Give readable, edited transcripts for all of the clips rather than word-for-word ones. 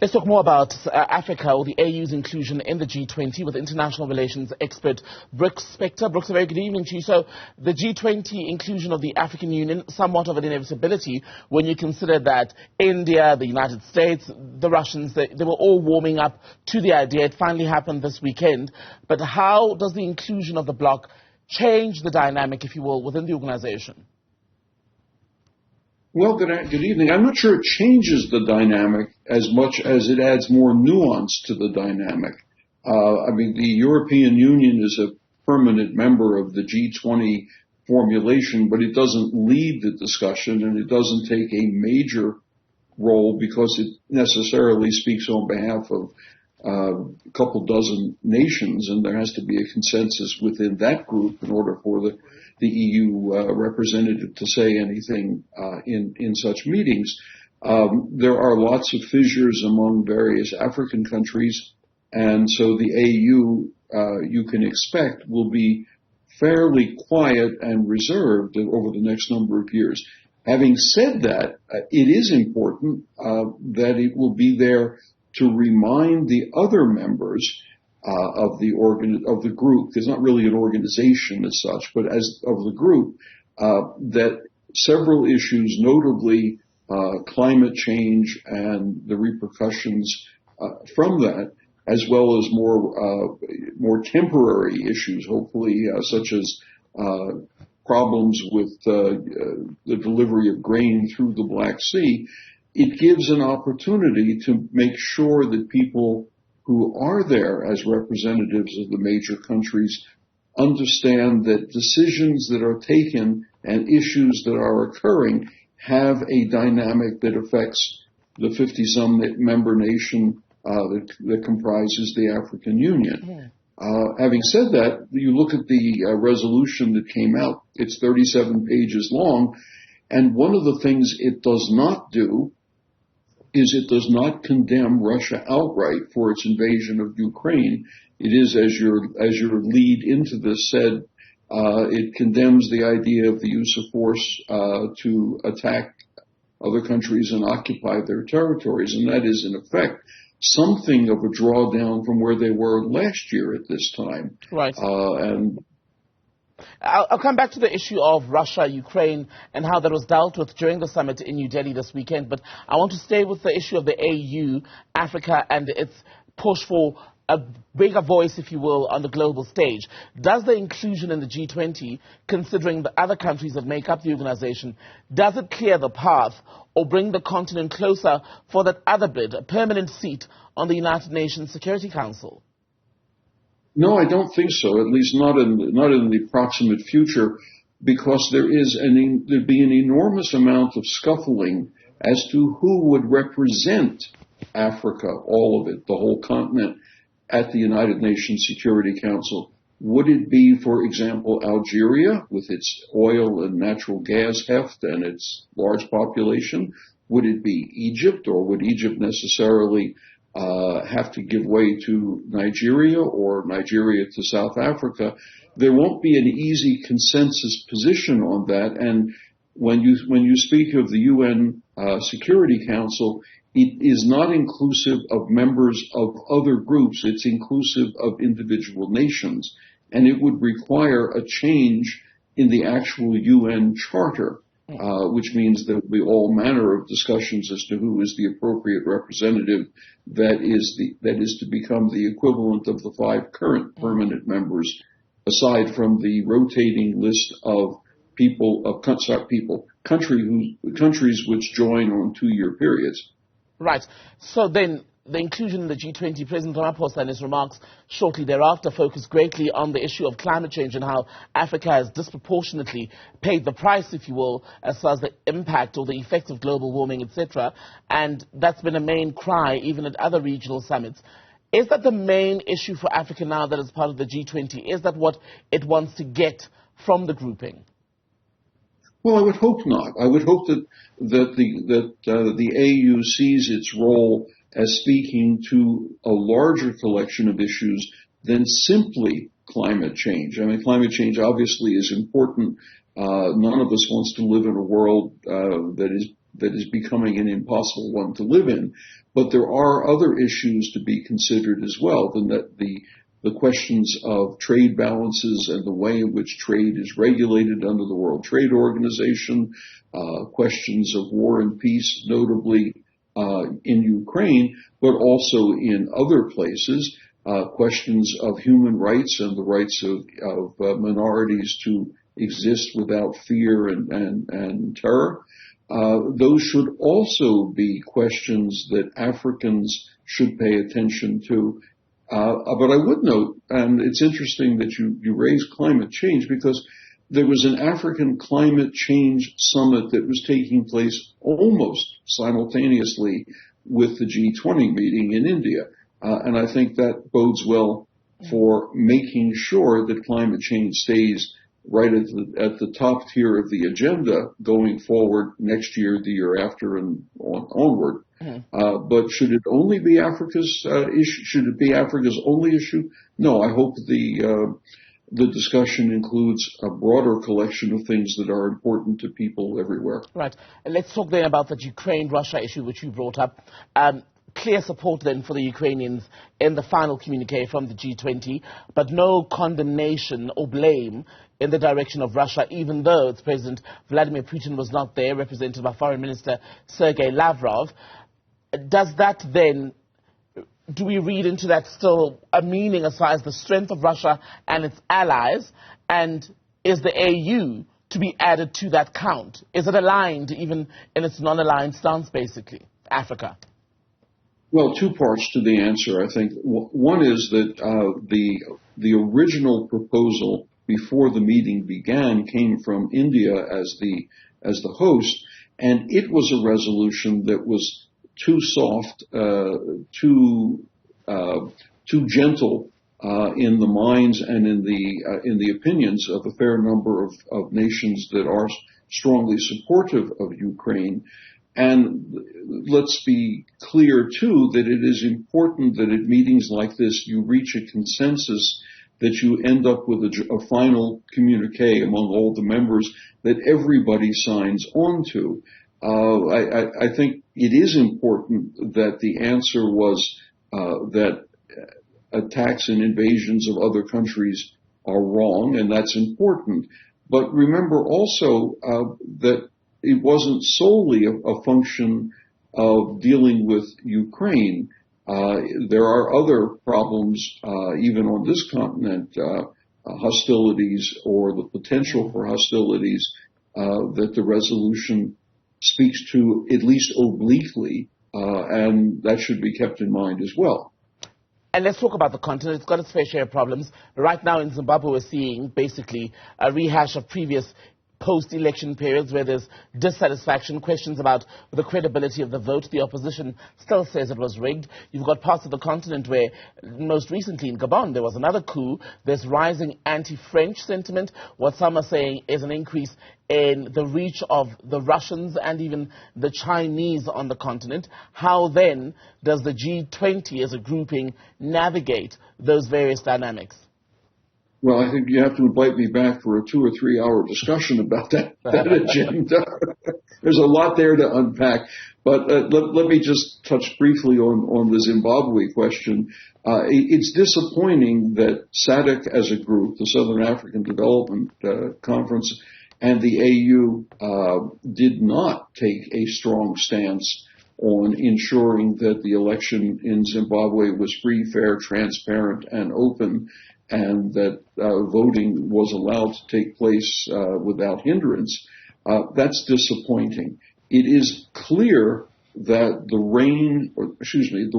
Let's talk more about Africa, or the AU's inclusion in the G20 with international relations expert Brooks Spector. Brooks, a very good evening to you. So the G20 inclusion of the African Union, somewhat of an inevitability when you consider that India, the United States, the Russians, they were all warming up to the idea. It finally happened this weekend. But how does the inclusion of the bloc change the dynamic, if you will, within the organization? Well, good evening. I'm not sure it changes the dynamic as much as it adds more nuance to the dynamic. The European Union is a permanent member of the G20 formulation, but it doesn't lead the discussion and it doesn't take a major role because it necessarily speaks on behalf of a couple dozen nations, and there has to be a consensus within that group in order for the EU representative to say anything in such meetings. There are lots of fissures among various African countries, and so the AU, you can expect, will be fairly quiet and reserved over the next number of years. Having said that, it is important that it will be there to remind the other members of the group. There's not really an organization as such, but as of the group, that several issues, notably climate change and the repercussions from that, as well as more temporary issues, hopefully, such as problems with the delivery of grain through the Black Sea. It gives an opportunity to make sure that people who are there as representatives of the major countries understand that decisions that are taken and issues that are occurring have a dynamic that affects the 50-some member nation that comprises the African Union. Having said that, you look at the resolution that came out. It's 37 pages long, and one of the things it does not do is it does not condemn Russia outright for its invasion of Ukraine. It is, as your lead into this said, it condemns the idea of the use of force to attack other countries and occupy their territories, and that is, in effect, something of a drawdown from where they were last year at this time. Right. I'll come back to the issue of Russia, Ukraine, and how that was dealt with during the summit in New Delhi this weekend. But I want to stay with the issue of the AU, Africa, and its push for a bigger voice, if you will, on the global stage. Does the inclusion in the G20, considering the other countries that make up the organization, does it clear the path or bring the continent closer for that other bid, a permanent seat on the United Nations Security Council? No, I don't think so. At least not in the proximate future, because there'd be an enormous amount of scuffling as to who would represent Africa, all of it, the whole continent, at the United Nations Security Council. Would it be, for example, Algeria with its oil and natural gas heft and its large population? Would it be Egypt, or would Egypt necessarily have to give way to Nigeria, or Nigeria to South Africa? There won't be an easy consensus position on that. And when you speak of the UN Security Council, it is not inclusive of members of other groups. It's inclusive of individual nations. And it would require a change in the actual UN Charter, which means there will be all manner of discussions as to who is the appropriate representative that is to become the equivalent of the 5 current permanent members, aside from the rotating list of countries which join on 2-year periods. Right. So then, the inclusion in the G20, President Ramaphosa in his remarks shortly thereafter focused greatly on the issue of climate change and how Africa has disproportionately paid the price, if you will, as far as the impact or the effects of global warming, etc. And that's been a main cry even at other regional summits. Is that the main issue for Africa now that is part of the G20? Is that what it wants to get from the grouping? Well, I would hope not. I would hope that the AU sees its role as speaking to a larger collection of issues than simply climate change. I mean, climate change obviously is important. None of us wants to live in a world that is that is becoming an impossible one to live in. But there are other issues to be considered as well, the questions of trade balances and the way in which trade is regulated under the World Trade Organization, questions of war and peace, notably in Ukraine, but also in other places, questions of human rights and the rights of minorities to exist without fear and terror. Those should also be questions that Africans should pay attention to. But I would note, and it's interesting that you raised climate change, because there was an African climate change summit that was taking place almost simultaneously with the G20 meeting in India. And I think that bodes well for making sure that climate change stays right at the top tier of the agenda going forward next year, the year after, and onward. But should it only be Africa's issue? Should it be Africa's only issue? No, I hope the discussion includes a broader collection of things that are important to people everywhere. Right. And let's talk then about the Ukraine-Russia issue, which you brought up. Clear support then for the Ukrainians in the final communique from the G20, but no condemnation or blame in the direction of Russia, even though its President Vladimir Putin was not there, represented by Foreign Minister Sergei Lavrov. Does that then, do we read into that still a meaning as far as the strength of Russia and its allies, and is the AU to be added to that count? Is it aligned even in its non-aligned stance, basically, Africa? Well, two parts to the answer, I think. One is that the original proposal before the meeting began came from India as the host, and it was a resolution that was too soft, too gentle in the minds and in the opinions of a fair number of nations that are strongly supportive of Ukraine. And let's be clear, too, that it is important that at meetings like this you reach a consensus, that you end up with a final communique among all the members that everybody signs on to. I think it is important that the answer was that attacks and invasions of other countries are wrong, and that's important. But remember also that it wasn't solely a function of dealing with Ukraine. There are other problems, even on this continent, hostilities or the potential for hostilities that the resolution speaks to, at least obliquely, and that should be kept in mind as well. And let's talk about the continent. It's got its fair share of problems. Right now in Zimbabwe, we're seeing basically a rehash of previous post-election periods where there's dissatisfaction, questions about the credibility of the vote. The opposition still says it was rigged. You've got parts of the continent where, most recently in Gabon, there was another coup. There's rising anti-French sentiment. What some are saying is an increase in the reach of the Russians and even the Chinese on the continent. How then does the G20 as a grouping navigate those various dynamics? Well, I think you have to invite me back for a 2 or 3 hour discussion about that agenda. There's a lot there to unpack. But let me just touch briefly on the Zimbabwe question. It's disappointing that SADC as a group, the Southern African Development Conference, and the AU did not take a strong stance on ensuring that the election in Zimbabwe was free, fair, transparent, and open, and that voting was allowed to take place without hindrance. That's disappointing. It is clear that the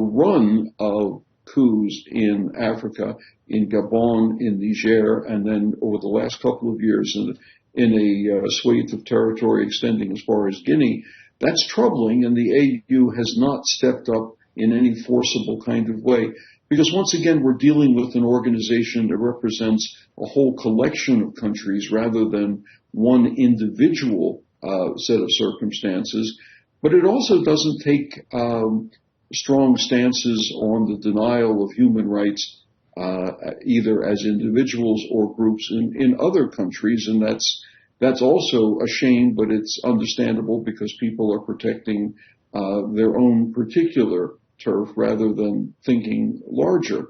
run of coups in Africa, in Gabon, in Niger, and then over the last couple of years in a swathe of territory extending as far as Guinea, that's troubling, and the AU has not stepped up in any forcible kind of way. Because once again, we're dealing with an organization that represents a whole collection of countries rather than one individual set of circumstances. But it also doesn't take strong stances on the denial of human rights, either as individuals or groups in other countries. And that's That's also a shame, but it's understandable because people are protecting their own particular turf rather than thinking larger.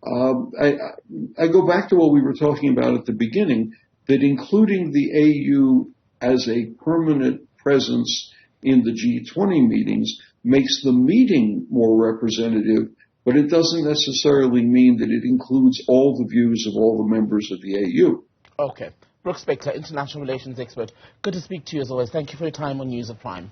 I go back to what we were talking about at the beginning, that including the AU as a permanent presence in the G20 meetings makes the meeting more representative, but it doesn't necessarily mean that it includes all the views of all the members of the AU. Okay. Brooks Spector, international relations expert. Good to speak to you as always. Thank you for your time on News of Prime.